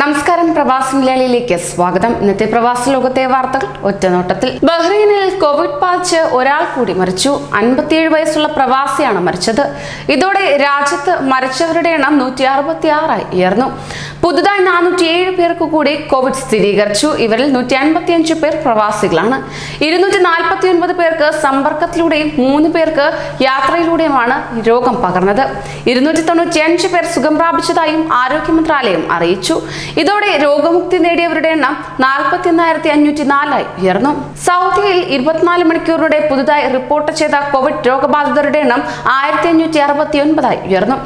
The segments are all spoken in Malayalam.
നമസ്കാരം, പ്രവാസി മലയാളിയിലേക്ക് സ്വാഗതം. ഇന്നത്തെ പ്രവാസ ലോകത്തെ വാർത്തകൾ ഒറ്റനോട്ടത്തിൽ. ബഹ്റൈനിൽ കോവിഡ് ബാധിച്ച് ഒരാൾ കൂടി മരിച്ചു. 57 വയസ്സുള്ള പ്രവാസിയാണ് മരിച്ചത്. ഇതോടെ രാജ്യത്ത് മരിച്ചവരുടെ എണ്ണം 166 ഉയർന്നു. പുതുതായി 407 പേർക്ക് കൂടി കോവിഡ് സ്ഥിരീകരിച്ചു. ഇവരിൽ 155 പേർ പ്രവാസികളാണ്. 249 പേർക്ക് സമ്പർക്കത്തിലൂടെയും 3 പേർക്ക് യാത്രയിലൂടെയുമാണ് രോഗം പകർന്നത്. 295 പേർ സുഖം പ്രാപിച്ചതായും ആരോഗ്യ മന്ത്രാലയം അറിയിച്ചു. ഇതോടെ രോഗമുക്തി നേടിയവരുടെ എണ്ണം 41,504 ഉയർന്നു. സൗദിയിൽ 24 മണിക്കൂറിനിടെ പുതുതായി റിപ്പോർട്ട് ചെയ്ത കോവിഡ് രോഗബാധിതരുടെ എണ്ണം 1569 ഉയർന്നു.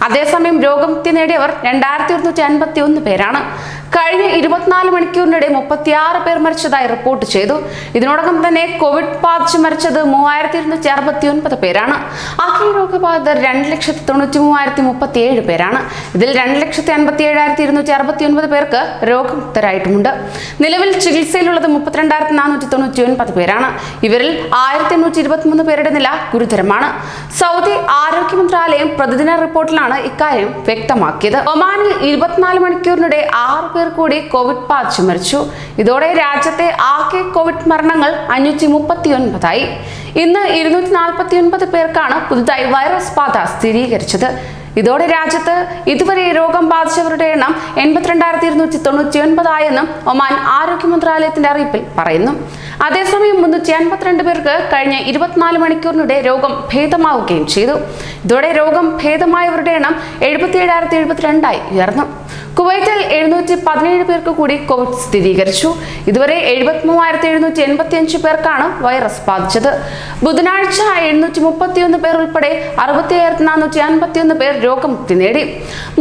അതേസമയം രോഗമുക്തി നേടിയവർ 2151 പേരാണ്. കഴിഞ്ഞ 24 മണിക്കൂറിനിടെ 36 പേർ മരിച്ചതായി റിപ്പോർട്ട് ചെയ്തു. ഇതിനോടകം തന്നെ കോവിഡ് ബാധിച്ച് മരിച്ചത് 3269 പേരാണ്. ആകെ രോഗബാധിതർ 2,93,037 പേരാണ്. ഇതിൽ 2,57,269 പേർക്ക് രോഗമുക്തരായിട്ടുമുണ്ട്. നിലവിൽ ചികിത്സയിലുള്ളത് 32,499 പേരാണ്. ഇവരിൽ 1,823 പേരുടെ നില ഗുരുതരമാണ്. സൗദി ആരോഗ്യ മന്ത്രാലയം പ്രതിദിന റിപ്പോർട്ടിലാണ് ഇക്കാര്യം വ്യക്തമാക്കിയത്. ഒമാനിൽ 24 മണിക്കൂറിനിടെ 6 പേർ കൂടി കോവിഡ് ബാധിച്ച് മരിച്ചു. ഇതോടെ രാജ്യത്തെ ആകെ കോവിഡ് മരണങ്ങൾ 539 ഇന്ന് 249 പേർക്കാണ് പുതുതായി വൈറസ് ബാധ സ്ഥിരീകരിച്ചത്. ഇതോടെ രാജ്യത്ത് ഇതുവരെ രോഗം ബാധിച്ചവരുടെ എണ്ണം 82,299 എന്നും ഒമാൻ ആരോഗ്യ മന്ത്രാലയത്തിന്റെ അറിയിപ്പിൽ പറയുന്നു. അതേസമയം 352 പേർക്ക് കഴിഞ്ഞ 24 മണിക്കൂറിനിടെ രോഗം ഭേദമാവുകയും ചെയ്തു. ഇതോടെ രോഗം ഭേദമായവരുടെ എണ്ണം 77,072 ഉയർന്നു. കുവൈറ്റിൽ 717 പേർക്ക് കൂടി കോവിഡ് സ്ഥിരീകരിച്ചു. ഇതുവരെ 73,785 പേർക്കാണ് വൈറസ് ബാധിച്ചത്. ബുധനാഴ്ച 731 പേർ ഉൾപ്പെടെ 60,451 പേർ രോഗമുക്തി നേടി.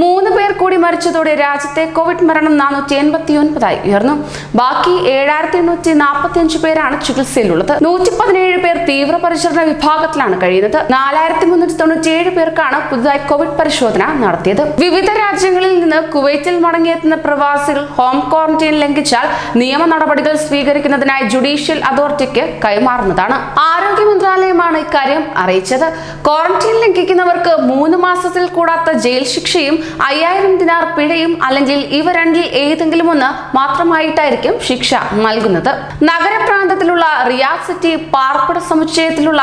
3 പേർ കൂടി മരിച്ചതോടെ രാജ്യത്തെ കോവിഡ് മരണം 489 ഉയർന്നു. ബാക്കി 7,845 പേരാണ് ചികിത്സയിലുള്ളത്. 117 പേർ തീവ്രപരിചരണ വിഭാഗത്തിലാണ് കഴിയുന്നത്. 4,397 പേർക്കാണ് പുതുതായി കോവിഡ് പരിശോധന നടത്തിയത്. വിവിധ രാജ്യങ്ങളിൽ നിന്ന് കുവൈറ്റിൽ മടങ്ങിയെത്തുന്ന പ്രവാസികൾ ഹോം ക്വാറന്റൈൻ ലംഘിച്ചാൽ നിയമ നടപടികൾ സ്വീകരിക്കുന്നതിനായി ജുഡീഷ്യൽ അതോറിറ്റിക്ക് കൈമാറുന്നതാണ്. ആരോഗ്യ മന്ത്രാലയമാണ് ഇക്കാര്യം അറിയിച്ചത്. ക്വാറന്റൈൻ ലംഘിക്കുന്നവർക്ക് 3 മാസത്തിൽ കൂടാത്ത ജയിൽ ശിക്ഷയും 5,000 ദിനാർ പിഴയും അല്ലെങ്കിൽ ഇവ രണ്ടിൽ ഏതെങ്കിലും ഒന്ന് മാത്രമായിട്ടായിരിക്കും ശിക്ഷ നൽകുന്നത്. നഗരപ്രാന്തത്തിലുള്ള റിയാദ് സിറ്റി പാർപ്പിട സമുച്ചയത്തിലുള്ള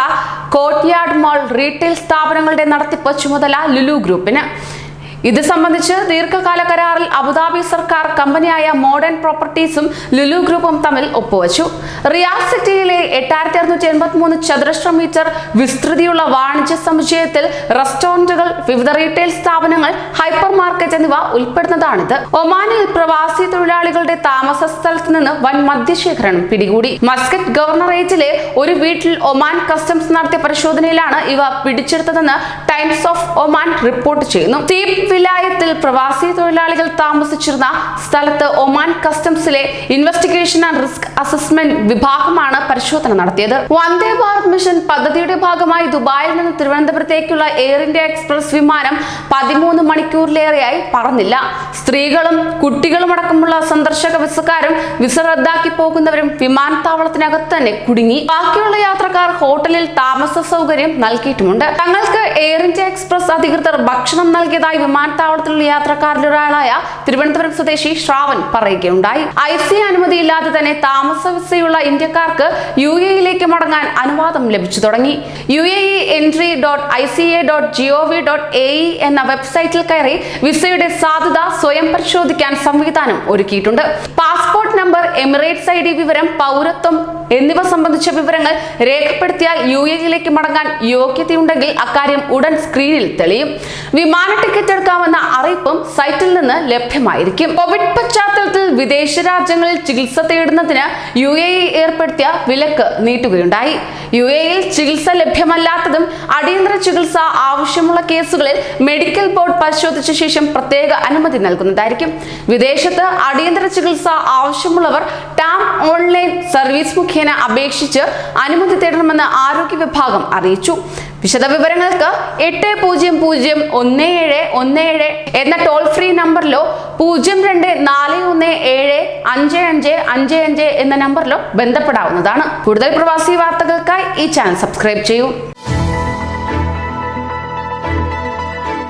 കോർട്ട്യാർഡ് മാൾ റീറ്റെയിൽ സ്ഥാപനങ്ങളുടെ നടത്തിപ്പ് ചുമതല ലുലു ഗ്രൂപ്പിന്. ഇത് സംബന്ധിച്ച് ദീർഘകാല കരാറിൽ അബുദാബി സർക്കാർ കമ്പനിയായ മോഡേൺ പ്രോപ്പർട്ടീസും ലുലു ഗ്രൂപ്പും തമ്മിൽ ഒപ്പുവച്ചു. റിയാദ് സിറ്റിയിലെ 8,683 ചതുരശ്ര മീറ്റർ വിസ്തൃതിയുള്ള വാണിജ്യ സമുച്ചയത്തിൽ റെസ്റ്റോറന്റുകൾ, വിവിധ റീറ്റെയിൽ സ്ഥാപനങ്ങൾ, ഹൈപ്പർ മാർക്കറ്റ് എന്നിവ ഉൾപ്പെടുന്നതാണിത്. ഒമാനിൽ പ്രവാസി തൊഴിലാളികളുടെ താമസ സ്ഥലത്ത് നിന്ന് വൻ മദ്യശേഖരണം പിടികൂടി. മസ്കറ്റ് ഗവർണറേറ്റിലെ ഒരു വീട്ടിൽ ഒമാൻ കസ്റ്റംസ് നടത്തിയ പരിശോധനയിലാണ് ഇവ പിടിച്ചെടുത്തതെന്ന് ടൈംസ് ഓഫ് ഒമാൻ റിപ്പോർട്ട് ചെയ്യുന്നു. വിലായത്തിൽ പ്രവാസി തൊഴിലാളികൾ താമസിച്ചിരുന്ന സ്ഥലത്ത് ഒമാൻ കസ്റ്റംസിലെ ഇൻവെസ്റ്റിഗേഷൻ ആൻഡ് റിസ്ക് അസസ്മെന്റ് വിഭാഗമാണ് പരിശോധന നടത്തിയത്. വന്ദേ ഭാരത് മിഷൻ പദ്ധതിയുടെ ഭാഗമായി ദുബായിൽ നിന്ന് തിരുവനന്തപുരത്തേക്കുള്ള എയർ ഇന്ത്യ എക്സ്പ്രസ് വിമാനം 13 മണിക്കൂറിലേറെയായി പറന്നില്ല. സ്ത്രീകളും കുട്ടികളും അടക്കമുള്ള സന്ദർശക വിസക്കാരും വിസ റദ്ദാക്കി പോകുന്നവരും വിമാനത്താവളത്തിനകത്ത് തന്നെ കുടുങ്ങി. ബാക്കിയുള്ള യാത്രക്കാർ ഹോട്ടലിൽ താമസ സൗകര്യം നൽകിയിട്ടുമുണ്ട്. തങ്ങൾക്ക് എയർ ഇന്ത്യ എക്സ്പ്രസ് അധികൃതർ ഭക്ഷണം നൽകിയതായി വിമാനത്താവളത്തിലുള്ള യാത്രക്കാരിലൊരാളായ തിരുവനന്തപുരം സ്വദേശി ശ്രാവൺ പറയുകയുണ്ടായി. IC അനുമതിയില്ലാതെ തന്നെ താമസ വിസയുള്ള ഇന്ത്യക്കാർക്ക് UAE-യിലേക്ക് മടങ്ങാൻ അനുവാദം ലഭിച്ചു തുടങ്ങി. UAE-entry.ica.gov.ae എന്ന വെബ്സൈറ്റിൽ കയറി വിസയുടെ സാധുത സ്വയം പരിശോധിക്കാൻ സംവിധാനം ഒരുക്കിയിട്ടുണ്ട്. പാസ്പോർട്ട് നമ്പർ, എമിറേറ്റ്സ് ID വിവരം, പൗരത്വം എന്നിവ സംബന്ധിച്ച വിവരങ്ങൾ രേഖപ്പെടുത്തിയാൽ UAE-യിലേക്ക് മടങ്ങാൻ യോഗ്യതയുണ്ടെങ്കിൽ അക്കാര്യം ഉടൻ സ്ക്രീനിൽ തെളിയും. വിമാന ടിക്കറ്റ് എടുക്കാമെന്ന അറിയിപ്പും സൈറ്റിൽ നിന്ന് ലഭ്യമായിരിക്കും. കോവിഡ് പശ്ചാത്തലത്തിൽ വിദേശ രാജ്യങ്ങളിൽ ചികിത്സ തേടുന്നതിന് UAE ഏർപ്പെടുത്തിയ വിലക്ക് നീട്ടുകയുണ്ടായി. UAE-യിൽ ചികിത്സ ലഭ്യമല്ലാത്തതും അടിയന്തര ചികിത്സ ആവശ്യമുള്ള കേസുകളിൽ മെഡിക്കൽ ബോർഡ് പരിശോധിച്ച ശേഷം പ്രത്യേക അനുമതി നൽകുന്നതായിരിക്കും. വിദേശത്ത് അടിയന്തര ചികിത്സ ആവശ്യമുള്ളവർ ടാം ഓൺലൈൻ സർവീസ് മുഖേന അപേക്ഷിച്ച് അനുമതി തേടണമെന്ന് ആരോഗ്യ വിഭാഗം അറിയിച്ചു. വിശദവിവരങ്ങൾക്ക് 8001717 എന്ന ടോൾ ഫ്രീ നമ്പറിലോ 0241755555 എന്ന നമ്പറിലോ ബന്ധപ്പെടാവുന്നതാണ്. കൂടുതൽ പ്രവാസി വാർത്തകൾക്കായി ഈ ചാനൽ സബ്സ്ക്രൈബ് ചെയ്യൂ.